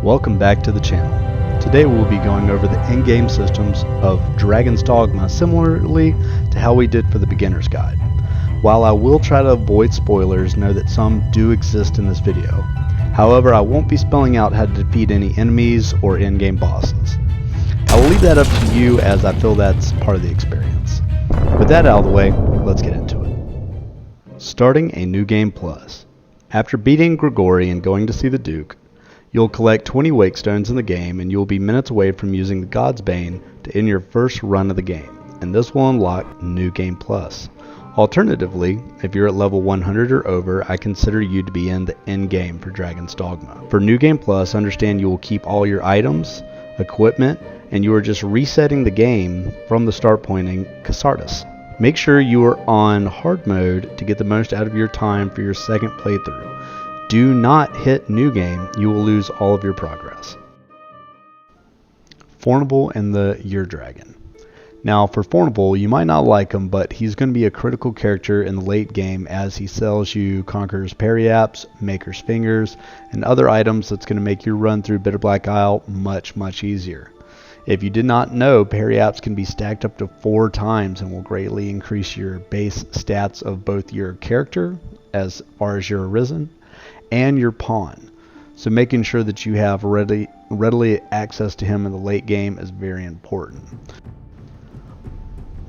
Welcome back to the channel. Today we'll be going over the endgame systems of Dragon's Dogma similarly to how we did for the beginner's guide. While I will try to avoid spoilers, know that some do exist in this video. However, I won't be spelling out how to defeat any enemies or endgame bosses. I will leave that up to you as I feel that's part of the experience. With that out of the way, let's get into it. Starting a new game plus. After beating Grigori and going to see the Duke, you'll collect 20 wake stones in the game and you'll be minutes away from using the Godsbane to end your first run of the game, and this will unlock New Game Plus. Alternatively, if you're at level 100 or over, I consider you to be in the end game for Dragon's Dogma. For New Game Plus, understand you will keep all your items, equipment, and you are just resetting the game from the start point in Catharsis. Make sure you are on hard mode to get the most out of your time for your second playthrough. Do not hit New Game, you will lose all of your progress. Fournival and the Year Dragon. Now for Fournival, you might not like him, but he's going to be a critical character in the late game as he sells you Conqueror's Periapts, Maker's Fingers, and other items that's going to make your run through Bitterblack Isle much easier. If you did not know, Periapts can be stacked up to 4 times and will greatly increase your base stats of both your character, as far as your Arisen, and your pawn. So making sure that you have readily access to him in the late game is very important.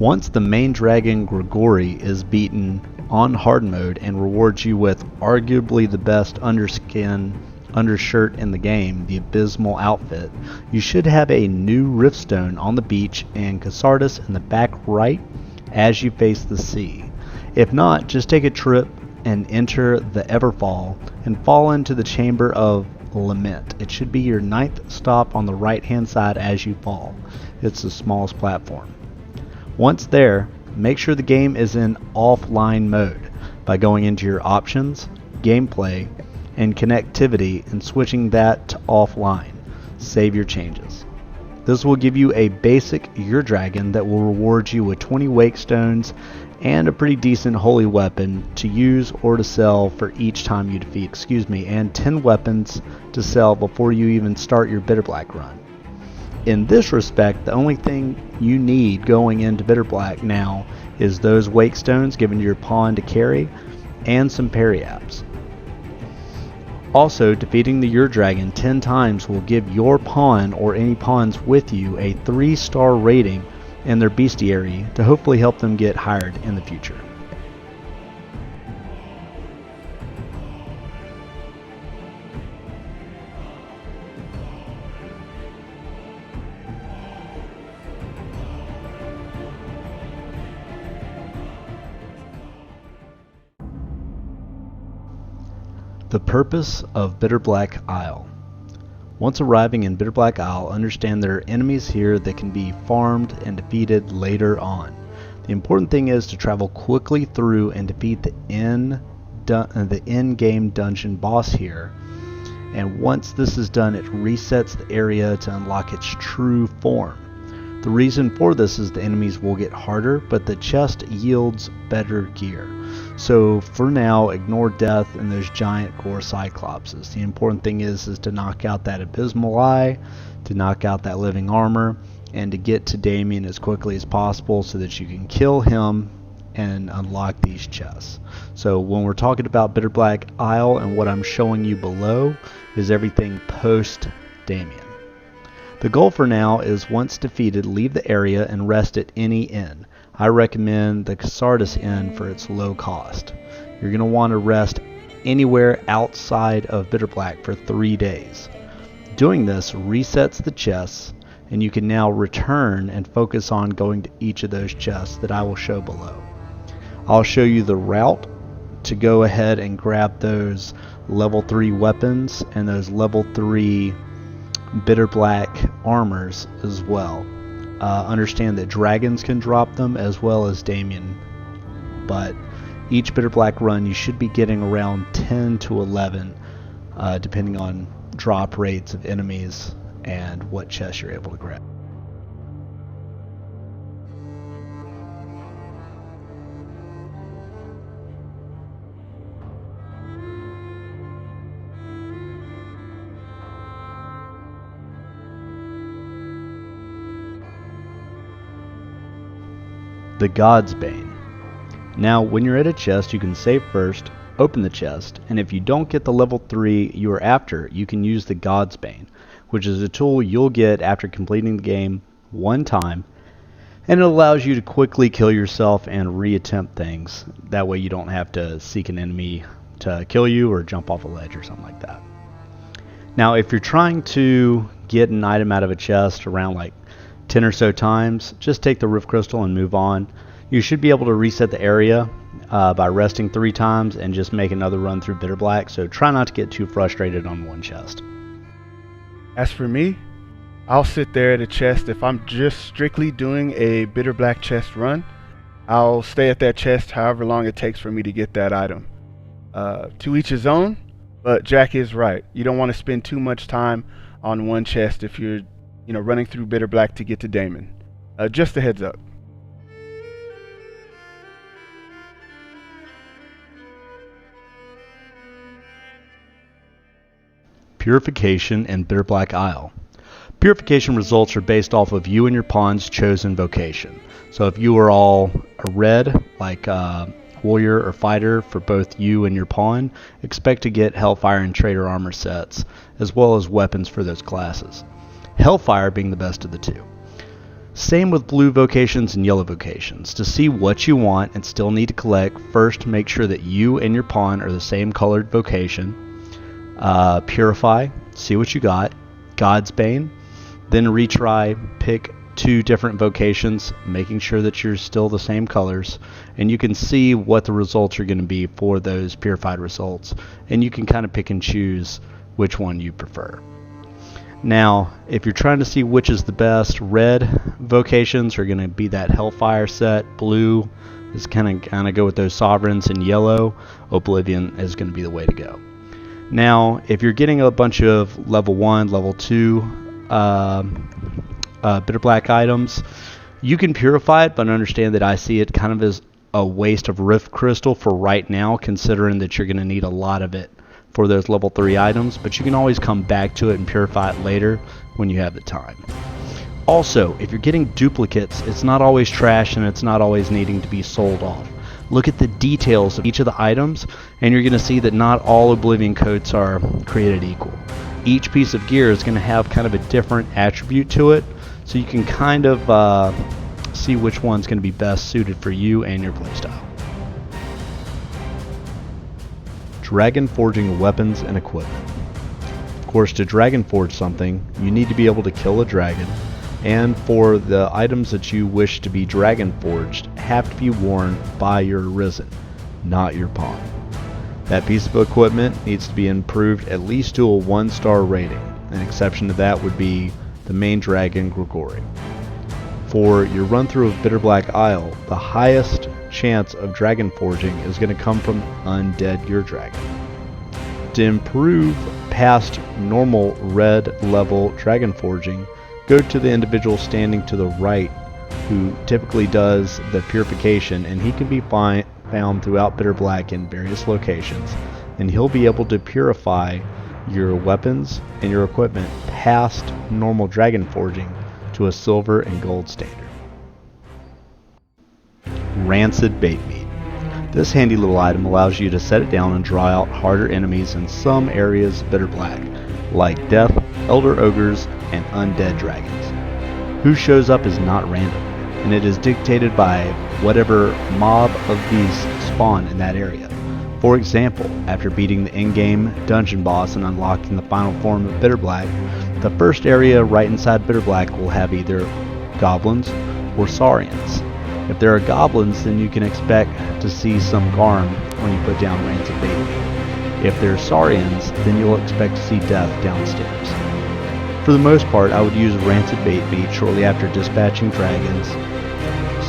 Once the main dragon Grigori is beaten on hard mode and rewards you with arguably the best undershirt in the game, the Abysmal outfit, you should have a new riftstone on the beach in Catharsis in the back right as you face the sea. If not, just take a trip and enter the Everfall and fall into the Chamber of Lament. It should be your 9th stop on the right hand side as you fall. It's the smallest platform. Once there, make sure the game is in offline mode by going into your options, gameplay, and connectivity and switching that to offline. Save your changes. This will give you a basic Year Dragon that will reward you with 20 wake stones and a pretty decent holy weapon to use or to sell for each time you defeat, and 10 weapons to sell before you even start your Bitterblack run. In this respect, the only thing you need going into Bitterblack now is those wake stones given to your pawn to carry and some Periapts. Also, defeating the Year Dragon 10 times will give your pawn or any pawns with you a 3-star rating in their bestiary to hopefully help them get hired in the future. The purpose of Bitterblack Isle. Once arriving in Bitterblack Isle, understand there are enemies here that can be farmed and defeated later on. The important thing is to travel quickly through and defeat the in-game dungeon boss here. And once this is done, it resets the area to unlock its true form. The reason for this is the enemies will get harder, but the chest yields better gear. So for now, ignore death and those giant gore cyclopses. The important thing is to knock out that abysmal eye, to knock out that living armor, and to get to Damien as quickly as possible so that you can kill him and unlock these chests. So when we're talking about Bitterblack Isle and what I'm showing you below is everything post Damien. The goal for now is once defeated, leave the area and rest at any inn. I recommend the Catharsis Inn for its low cost. You're going to want to rest anywhere outside of Bitterblack for 3 days. Doing this resets the chests, and you can now return and focus on going to each of those chests that I will show below. I'll show you the route to go ahead and grab those level 3 weapons and those level 3 Bitterblack armors as well. Understand that dragons can drop them as well as Damien, but each Bitterblack run you should be getting around 10 to 11 depending on drop rates of enemies and what chest you're able to grab. the Godsbane. Now, when you're at a chest, you can save first, open the chest, and if you don't get the level 3 you are after, you can use the Godsbane, which is a tool you'll get after completing the game one time, and it allows you to quickly kill yourself and reattempt things. That way you don't have to seek an enemy to kill you or jump off a ledge or something like that. Now, if you're trying to get an item out of a chest around like 10 or so times, just take the Rift Crystal and move on. You should be able to reset the area by resting 3 times and just make another run through Bitterblack, so try not to get too frustrated on one chest. As for me, I'll sit there at a chest. If I'm just strictly doing a Bitterblack chest run, I'll stay at that chest however long it takes for me to get that item. To each his own, but Jack is right. You don't want to spend too much time on one chest if you're running through Bitterblack to get to Damon. Just a heads up. Purification and Bitterblack Isle. Purification results are based off of you and your pawn's chosen vocation. So if you are all a red, like warrior or fighter for both you and your pawn, expect to get Hellfire and Traitor armor sets, as well as weapons for those classes. Hellfire being the best of the two. Same with blue vocations and yellow vocations. To see what you want and still need to collect, first make sure that you and your pawn are the same colored vocation. Purify, see what you got. Godsbane, then retry, pick 2 different vocations, making sure that you're still the same colors, and you can see what the results are going to be for those purified results, and you can kind of pick and choose which one you prefer. Now, if you're trying to see which is the best, red vocations are going to be that Hellfire set, blue is kind of go with those Sovereigns, and yellow, Oblivion is going to be the way to go. Now, if you're getting a bunch of level 1, level 2 Bitterblack items, you can purify it, but understand that I see it kind of as a waste of Rift Crystal for right now, considering that you're going to need a lot of it for those level 3 items, but you can always come back to it and purify it later when you have the time. Also, if you're getting duplicates, it's not always trash and it's not always needing to be sold off. Look at the details of each of the items, and you're going to see that not all Oblivion coats are created equal. Each piece of gear is going to have kind of a different attribute to it, so you can kind of see which one's going to be best suited for you and your playstyle. Dragon forging weapons and equipment. Of course, to dragon forge something, you need to be able to kill a dragon, and for the items that you wish to be dragon forged have to be worn by your Arisen, not your pawn. That piece of equipment needs to be improved at least to a 1-star rating. An exception to that would be the main dragon, Grigori. For your run through of Bitterblack Isle, the highest chance of dragon forging is going to come from Undead Your Dragon. To improve past normal red level dragon forging, go to the individual standing to the right who typically does the purification, and he can be found throughout Bitterblack in various locations, and he'll be able to purify your weapons and your equipment past normal dragon forging to a silver and gold standard. Rancid Bait Meat. This handy little item allows you to set it down and draw out harder enemies in some areas of Bitterblack, like Death, Elder Ogres, and Undead Dragons. Who shows up is not random, and it is dictated by whatever mob of these spawn in that area. For example, after beating the Endgame dungeon boss and unlocking the final form of Bitterblack, the first area right inside Bitterblack will have either goblins or saurians. If there are goblins, then you can expect to see some Garm when you put down Rancid Bait Meat. If there are saurians, then you'll expect to see death downstairs. For the most part, I would use Rancid Bait Meat shortly after dispatching dragons,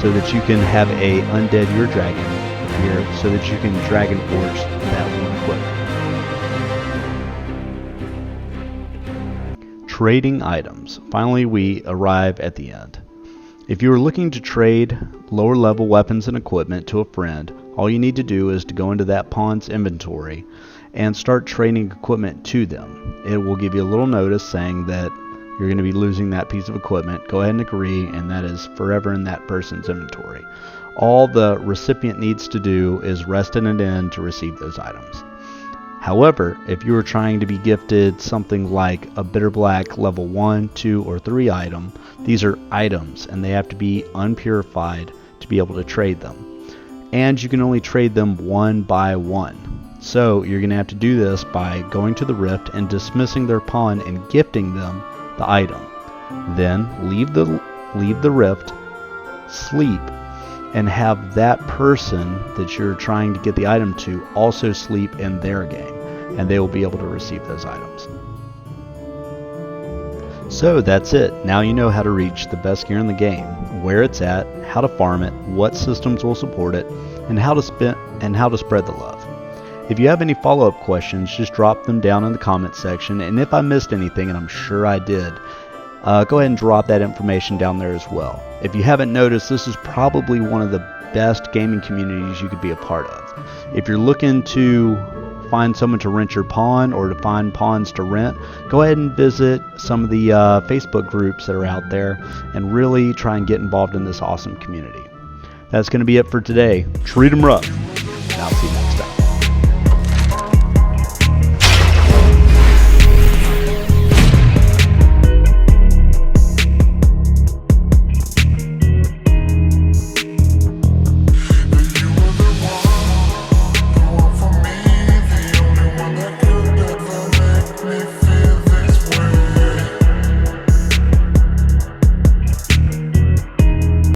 so that you can have a Undead Your Dragon here, so that you can dragon forge that one equipment. Trading items. Finally, we arrive at the end. If you are looking to trade lower level weapons and equipment to a friend, all you need to do is to go into that pawn's inventory and start trading equipment to them. It will give you a little notice saying that you're going to be losing that piece of equipment, go ahead and agree, and that is forever in that person's inventory. All the recipient needs to do is rest in an inn to receive those items. However, if you are trying to be gifted something like a Bitterblack level 1, 2, or 3 item, these are items and they have to be unpurified to be able to trade them. And you can only trade them one by one. So you're going to have to do this by going to the rift and dismissing their pawn and gifting them the item. Then leave the rift, sleep, and have that person that you're trying to get the item to also sleep in their game, and they will be able to receive those items. So that's it. Now you know how to reach the best gear in the game, where it's at, how to farm it, what systems will support it, and how to spread the love. If you have any follow-up questions, just drop them down in the comment section, and if I missed anything, and I'm sure I did, go ahead and drop that information down there as well. If you haven't noticed, this is probably one of the best gaming communities you could be a part of. If you're looking to find someone to rent your pawn or to find pawns to rent, go ahead and visit some of the Facebook groups that are out there and really try and get involved in this awesome community. That's going to be it for today. Treat 'em rough, and I'll see you next time.